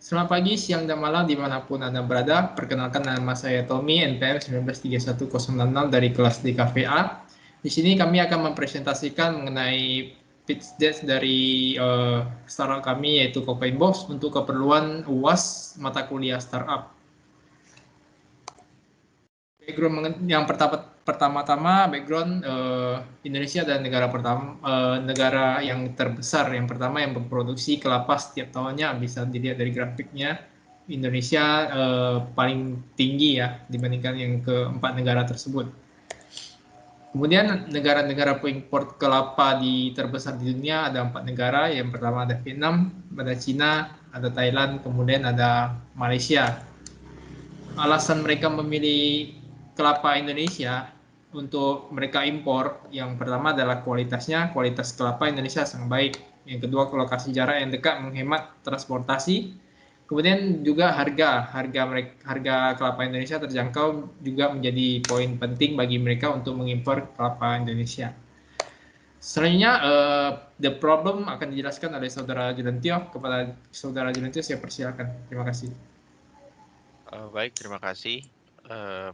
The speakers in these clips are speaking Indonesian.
Selamat pagi, siang, dan malam dimanapun Anda berada. Perkenalkan nama saya Tommy, NPM 1931066 dari kelas DKVA. Di sini kami akan mempresentasikan mengenai pitch deck dari startup kami yaitu Cocoinbox untuk keperluan UAS mata kuliah startup. Background yang pertama-tama background Indonesia adalah negara yang terbesar, yang pertama yang memproduksi kelapa setiap tahunnya. Bisa dilihat dari grafiknya, Indonesia paling tinggi ya dibandingkan yang keempat negara tersebut. Kemudian negara-negara pengimpor kelapa terbesar di dunia ada 4 negara. Yang pertama ada Vietnam, ada Cina, ada Thailand, kemudian ada Malaysia. Alasan mereka memilih kelapa Indonesia untuk mereka impor, yang pertama adalah kualitas kelapa Indonesia sangat baik. Yang kedua, lokasi jarak yang dekat menghemat transportasi. Kemudian juga harga kelapa Indonesia terjangkau juga menjadi poin penting bagi mereka untuk mengimpor kelapa Indonesia. Selanjutnya, the problem akan dijelaskan oleh Saudara Julentio. Kepada Saudara Julentio, saya persilakan. Terima kasih. Baik, terima kasih.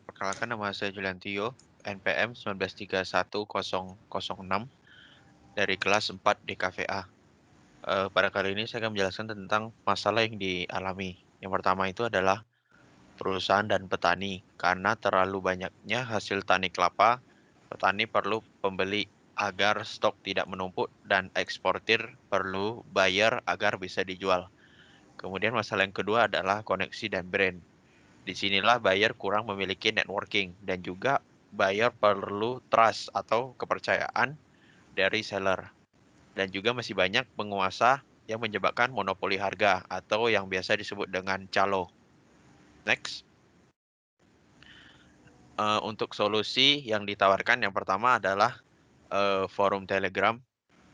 Perkenalkan nama saya Julantio, NPM 1931006 dari kelas 4 DKVA. Pada kali ini saya akan menjelaskan tentang masalah yang dialami. Yang pertama itu adalah perusahaan dan petani. Karena terlalu banyaknya hasil tani kelapa, petani perlu pembeli agar stok tidak menumpuk dan eksportir perlu buyer agar bisa dijual. Kemudian masalah yang kedua adalah koneksi dan brand. Disinilah buyer kurang memiliki networking dan juga buyer perlu trust atau kepercayaan dari seller. Dan juga masih banyak penguasa yang menyebabkan monopoli harga atau yang biasa disebut dengan calo. Next. Untuk solusi yang ditawarkan yang pertama adalah forum Telegram,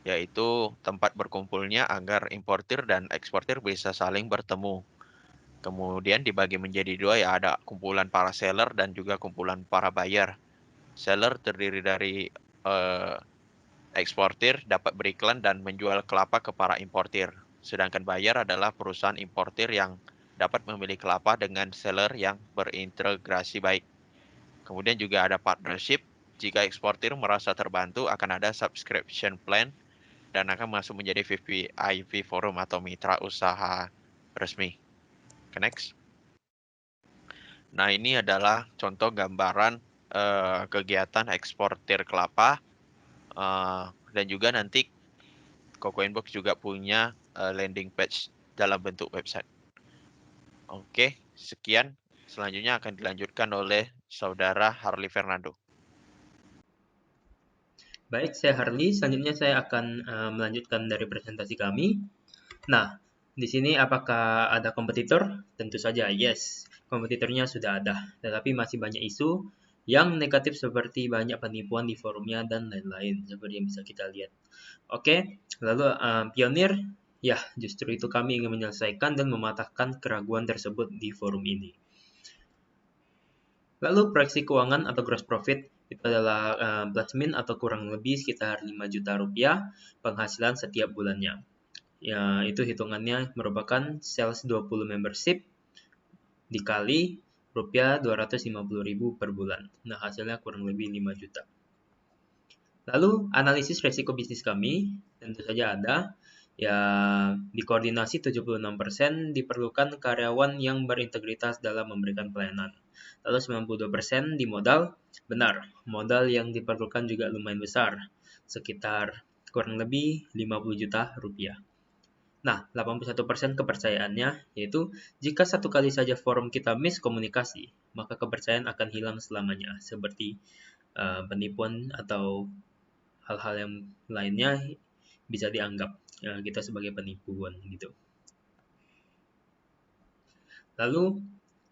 yaitu tempat berkumpulnya agar importir dan eksportir bisa saling bertemu. Kemudian dibagi menjadi dua, ya ada kumpulan para seller dan juga kumpulan para buyer. Seller terdiri dari eksportir dapat beriklan dan menjual kelapa ke para importir. Sedangkan buyer adalah perusahaan importir yang dapat membeli kelapa dengan seller yang berintegrasi baik. Kemudian juga ada partnership. Jika eksportir merasa terbantu, akan ada subscription plan dan akan masuk menjadi VIP forum atau mitra usaha resmi. Next. Nah, ini adalah contoh gambaran kegiatan eksportir kelapa, dan juga nanti Cocoinbox juga punya landing page dalam bentuk website. Oke, sekian. Selanjutnya akan dilanjutkan oleh Saudara Harley Fernando. Baik, saya Harley. Selanjutnya saya akan melanjutkan dari presentasi kami. Nah, di sini apakah ada kompetitor? Tentu saja, yes. Kompetitornya sudah ada, tetapi masih banyak isu yang negatif seperti banyak penipuan di forumnya dan lain-lain, seperti yang bisa kita lihat. Oke, lalu pionir, ya justru itu kami ingin menyelesaikan dan mematahkan keraguan tersebut di forum ini. Lalu proyeksi keuangan atau gross profit itu adalah plus min atau kurang lebih sekitar 5 juta rupiah penghasilan setiap bulannya. Ya, itu hitungannya merupakan sales 20 membership dikali rupiah 250.000 per bulan. Nah, hasilnya kurang lebih 5 juta. Lalu, analisis resiko bisnis kami tentu saja ada. Ya, di koordinasi 76% diperlukan karyawan yang berintegritas dalam memberikan pelayanan. Lalu 92% di modal. Benar, modal yang diperlukan juga lumayan besar, sekitar kurang lebih 50 juta rupiah. Nah, 81% kepercayaannya, yaitu jika satu kali saja forum kita miskomunikasi, maka kepercayaan akan hilang selamanya, seperti penipuan atau hal-hal yang lainnya bisa dianggap kita sebagai penipuan gitu. Lalu,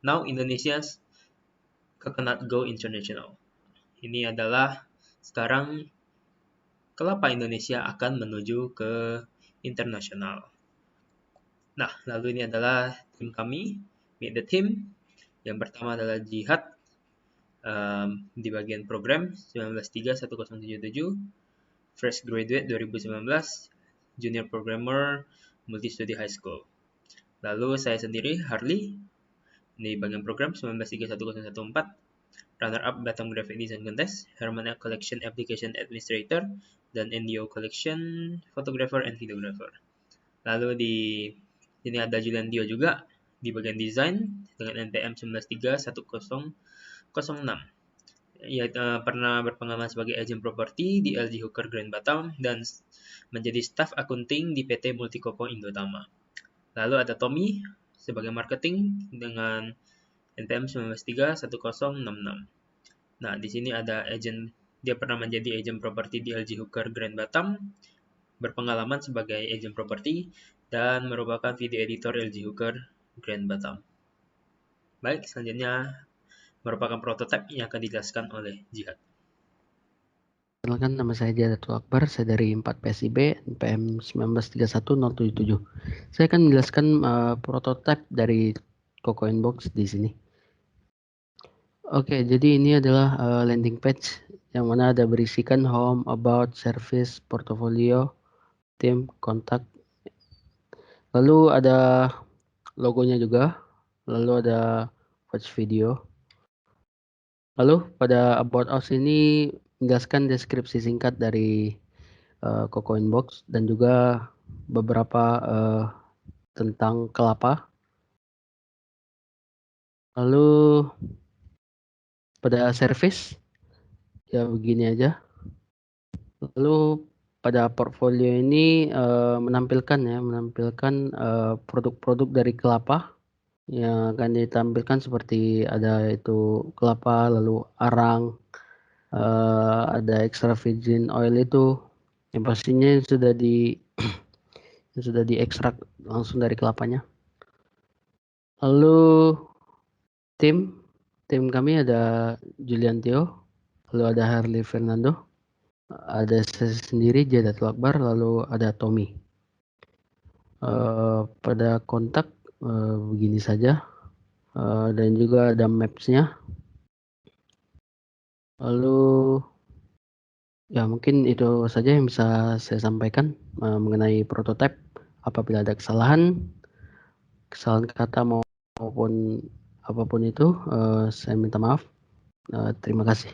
now Indonesia's Coconut Go International. Ini adalah sekarang kelapa Indonesia akan menuju ke internasional. Nah, lalu ini adalah tim kami, meet the team. Yang pertama adalah Jihad, di bagian program 19310777, fresh graduate 2019, junior programmer, multi study high school. Lalu saya sendiri, Harley, di bagian program 19311014, runner-up Batam Graphic Design Contest, Hermana Collection Application Administrator, dan NDO Collection Photographer and Videographer. Lalu di sini ada Julian Dio juga di bagian desain dengan NPM 1931006. Ia pernah berpengalaman sebagai agent properti di LG Hooker Grand Batam dan menjadi staf akunting di PT Multikoko Indotama. Lalu ada Tommy sebagai marketing dengan NPM 1931066. Nah, di sini ada agent, dia pernah menjadi agent properti di LG Hooker Grand Batam, berpengalaman sebagai agent properti, dan merupakan video editor LG Hooker Grand Batam. Baik, selanjutnya merupakan prototipe yang akan dijelaskan oleh Jihad. Perkenalkan, nama saya Jadatul Akbar, saya dari 4 PSIB, NPM 1931077. Saya akan menjelaskan prototipe dari Cocoinbox di sini. Oke, jadi ini adalah landing page yang mana ada berisikan home, about, service, portfolio, tim, kontak. Lalu ada logonya juga, lalu ada watch video. Lalu pada about us ini menjelaskan deskripsi singkat dari Cocoinbox dan juga beberapa tentang kelapa. Lalu pada service ya begini aja. Lalu pada portfolio ini menampilkan produk-produk dari kelapa yang akan ditampilkan seperti ada itu kelapa, lalu arang, ada extra virgin oil itu yang pastinya sudah diekstrak langsung dari kelapanya. Lalu tim kami ada Julian Tio, lalu ada Harley Fernando, ada saya sendiri Jadatul Akbar, lalu ada Tommy. Pada kontak begini saja, dan juga ada maps-nya. Lalu ya mungkin itu saja yang bisa saya sampaikan mengenai prototipe. Apabila ada kesalahan kata maupun apapun itu, saya minta maaf. Terima kasih.